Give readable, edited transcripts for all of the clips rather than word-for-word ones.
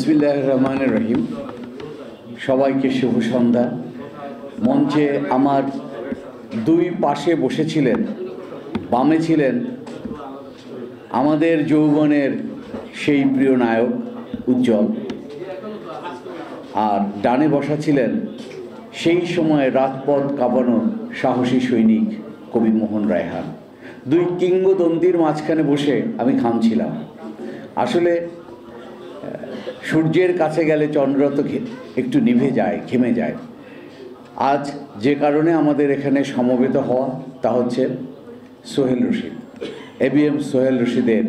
বিসমিল্লাহির রহমানির রহিম। সবাইকে শুভ সন্ধ্যা। মঞ্চে আমার দুই পাশে বসেছিলেন, বামে ছিলেন আমাদের যৌবনের সেই প্রিয় নায়ক উজ্জ্বল, আর ডানে বসা ছিলেন সেই সময় রাজপথ কাঁপানো সাহসী সৈনিক কবি মোহন রায়হান। দুই কিংবদন্তির মাঝখানে বসে আমি ঘামছিলাম। আসলে সূর্যের কাছে গেলে চন্দ্র তো একটু নিভে যায়, ঘেমে যায়। আজ যে কারণে আমাদের এখানে সমবেত হওয়া তা হচ্ছে সোহেল রশিদ, ABM সোহেল রশিদের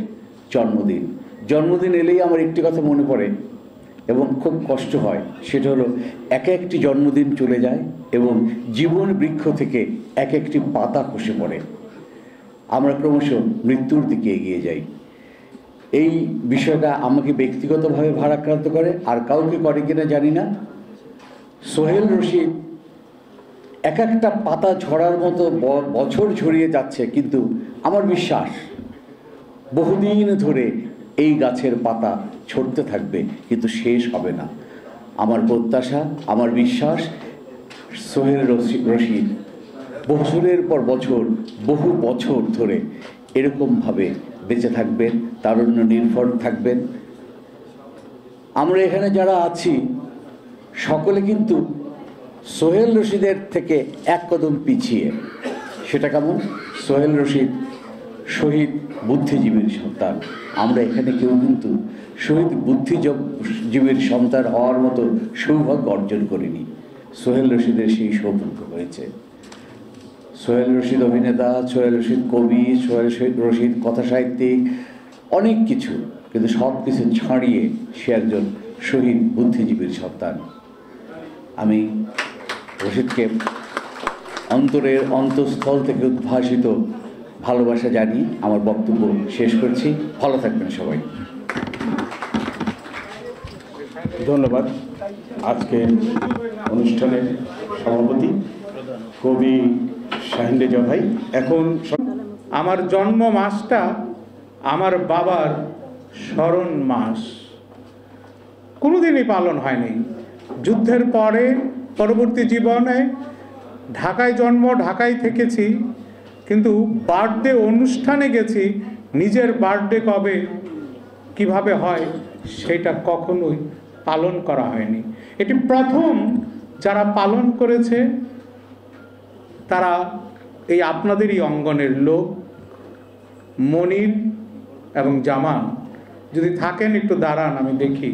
জন্মদিন। জন্মদিন এলেই আমার একটি কথা মনে পড়ে এবং খুব কষ্ট হয়, সেটা হলো এক একটি জন্মদিন চলে যায় এবং জীবন বৃক্ষ থেকে এক একটি পাতা খসে পড়ে, আমরা ক্রমশ মৃত্যুর দিকে এগিয়ে যাই। এই বিষয়টা আমাকে ব্যক্তিগতভাবে ভারাক্রান্ত করে, আর কাউকে করে কিনা জানি না। সোহেল রশিদ এক একটা পাতা ঝরার মতো বছর ঝরিয়ে যাচ্ছে, কিন্তু আমার বিশ্বাস বহুদিন ধরে এই গাছের পাতা ঝরতে থাকবে, কিন্তু শেষ হবে না। আমার প্রত্যাশা, আমার বিশ্বাস, সোহেল রশিদ বছরের পর বছর, বহু বছর ধরে এরকমভাবে বেঁচে থাকবেন, তারুণ্য নির্ভর থাকবেন। আমরা এখানে যারা আছি সকলে কিন্তু সোহেল রশিদের থেকে এক কদম পিছিয়ে। সেটা কেমন? সোহেল রশিদ শহীদ বুদ্ধিজীবীর সন্তান, আমরা এখানে কেউ কিন্তু শহীদ বুদ্ধিজীবীর সন্তান হওয়ার মতো সৌভাগ্য অর্জন করিনি। সোহেল রশিদের সেই সৌভাগ্য হয়েছে। সোহেল রশিদ অভিনেতা, সোহেল রশিদ কবি, সোহেল রশিদ কথা সাহিত্যিক, অনেক কিছু, কিন্তু সব কিছু ছাড়িয়ে সে একজন শহীদ বুদ্ধিজীবীর সন্তান। আমি রশিদকে অন্তরের অন্তঃস্থল থেকে উদ্ভাসিত ভালোবাসা জানি। আমার বক্তব্য শেষ করছি। ভালো থাকবেন সবাই। ধন্যবাদ। আজকে অনুষ্ঠানের সভাপতি কবি শাহিন রেজা ভাই। এখন আমার জন্ম মাসটা আমার বাবার স্মরণ মাস, কোনোদিনই পালন হয়নি। যুদ্ধের পরে পরবর্তী জীবনে ঢাকায় জন্ম, ঢাকায় থেকেছি, কিন্তু বার্থডে অনুষ্ঠানে গেছি, নিজের বার্থডে কবে কিভাবে হয় সেটা কখনোই পালন করা হয়নি। এটি প্রথম যারা পালন করেছে তারা এই আপনাদেরই অঙ্গনের লোক মনির এবং জামান। যদি থাকেন একটু দাঁড়ান, আমি দেখি।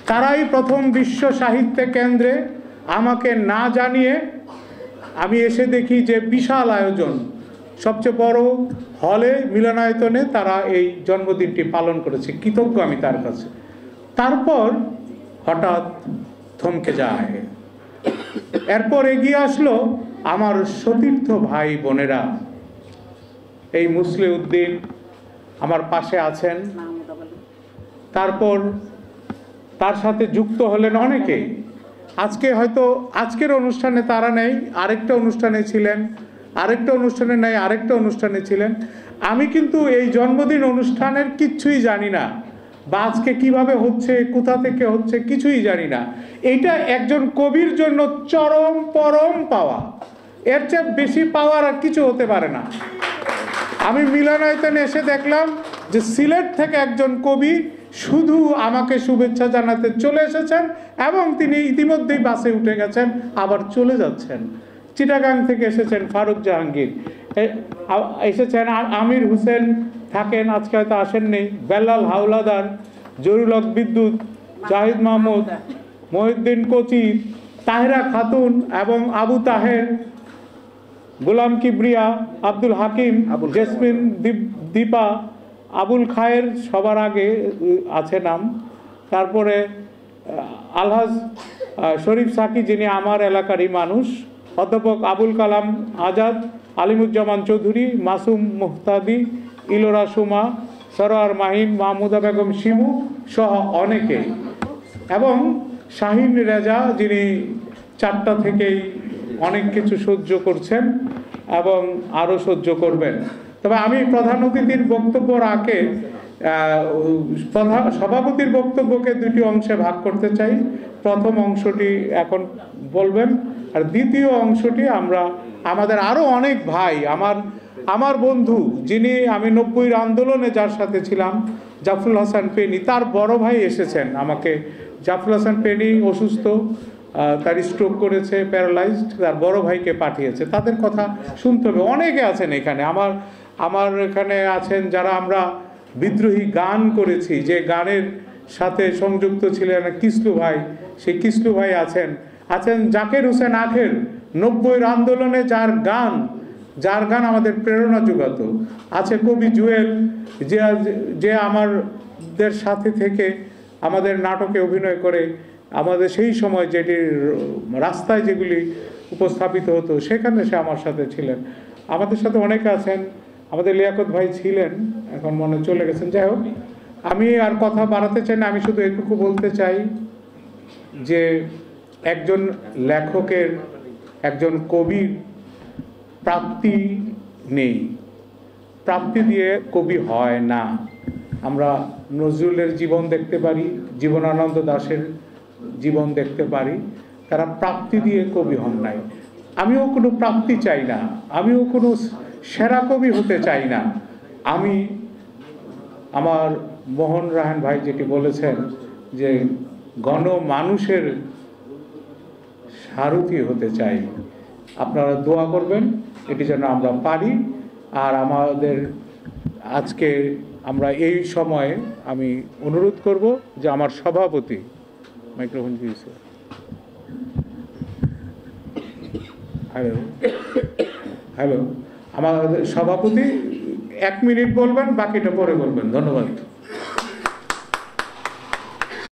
তারাই প্রথম বিশ্ব সাহিত্য কেন্দ্রে আমাকে না জানিয়ে আমি এসে দেখি যে বিশাল আয়োজন, সবচেয়ে বড় হলে মিলনায়তনে তারা এই জন্মদিনটি পালন করেছে। কৃতজ্ঞ আমি তার কাছে। তারপর হঠাৎ থমকে যায়। এরপর এগিয়ে আসলো আমার সতীর্থ ভাই বোনেরা। এই মুসলিউদ্দিন আমার পাশে আছেন, তারপর তার সাথে যুক্ত হলেন অনেকে। আজকে হয়তো আজকের অনুষ্ঠানে তারা নেই, আরেকটা অনুষ্ঠানে ছিলেন, আরেকটা অনুষ্ঠানে নেই, আরেকটা অনুষ্ঠানে ছিলেন। আমি কিন্তু এই জন্মদিন অনুষ্ঠানের কিচ্ছুই জানি না, বা আজকে কিভাবে হচ্ছে, কোথা থেকে হচ্ছে, কিছুই জানি না। এটা একজন কবির জন্য চরম পরম পাওয়া, এর চেয়ে বেশি পাওয়ার আর কিছু হতে পারে না। আমি মিলনায়তনে এসে দেখলাম যে সিলেট থেকে একজন কবি শুধু আমাকে শুভেচ্ছা জানাতে চলে এসেছেন এবং তিনি ইতিমধ্যেই বাসে উঠে গেছেন, আবার চলে যাচ্ছেন। চিটাগাং থেকে এসেছেন ফারুক জাহাঙ্গীর, এসেছেন আমির হোসেন, থাকেন, আজকে হয়তো আসেননি, বেলাল হাওলাদার, জরুল হক বিদ্যুৎ, জাহিদ মাহমুদ, মহিউদ্দিন কোচি, তাহেরা খাতুন এবং আবু তাহের, গোলাম কিবরিয়া, আব্দুল হাকিম, জেসমিন দীপা, আবুল খায়ের সবার আগে আছে নাম, তারপরে আলহাজ শরীফ সাকি, যিনি আমার এলাকারই মানুষ, অধ্যাপক আবুল কালাম আজাদ, আলিমুজ্জামান চৌধুরী, মাসুম মুহতাদি, ইলোরা সুমা, সরোয়ার মাহিন, মাহমুদা বেগম শিমু সহ অনেকে, এবং শাহিন রেজা, যিনি 4টা থেকেই অনেক কিছু সহ্য করছেন এবং আরও সহ্য করবেন। তবে আমি প্রধান অতিথির বক্তব্যর আগে সভাপতির বক্তব্যকে দুটি অংশে ভাগ করতে চাই। প্রথম অংশটি এখন বলবেন, আর দ্বিতীয় অংশটি আমাদের আরো অনেক ভাই, আমার বন্ধু, যিনি আমি 90-র আন্দোলনে যার সাথে ছিলাম, জাফরুল হাসান পেনি, তার বড় ভাই এসেছেন আমাকে। জাফরুল হাসান পেনি অসুস্থ, তার স্ট্রোক করেছে, প্যারালাইজড, তার বড় ভাইকে পাঠিয়েছে। তাদের কথা শুনতে হবে। অনেকে আছেন এখানে, আমার এখানে আছেন যারা আমরা বিদ্রোহী গান করেছি, যে গানের সাথে সংযুক্ত ছিলেন কিসলু ভাই, সেই কিসলু ভাই আছেন জাকের হোসেন আখের, 90-র আন্দোলনে যার গান আমাদের প্রেরণা যোগাতো। আছে কবি জুয়েল, যে আমাদের সাথে থেকে আমাদের নাটকে অভিনয় করে আমাদের সেই সময় যেটি রাস্তায় যেগুলি উপস্থাপিত হতো সেখানে সে আমার সাথে ছিলেন। আমাদের সাথে অনেকে আছেন, আমাদের লিয়াকত ভাই ছিলেন, এখন মনে চলে গেছেন। যাই হোক, আমি আর কথা বাড়াতে চাই না, আমি শুধু এটুকু বলতে চাই যে একজন লেখকের, একজন কবির প্রাপ্তি নেই, প্রাপ্তি দিয়ে কবি হয় না। আমরা নজরুলের জীবন দেখতে পারি, জীবনানন্দ দাশের জীবন দেখতে পারি, তারা প্রাপ্তি দিয়ে কবি হন নাই। আমিও কোনো প্রাপ্তি চাই না, আমিও কোনো সেরা কবি হতে চাই না। আমি আমার মোহন রায়হান ভাই যেটি বলেছেন যে গণমানুষের সারথি হতে চাই। আপনারা দোয়া করবেন এটি যেন আমরা পারি। আর আমাদের আজকে আমরা এই সময়ে আমি অনুরোধ করব যে আমার সভাপতি, মাইক্রোফোন দিয়েছে, হ্যালো, আমাদের সভাপতি 1 মিনিট বলবেন, বাকিটা পরে বলবেন। ধন্যবাদ।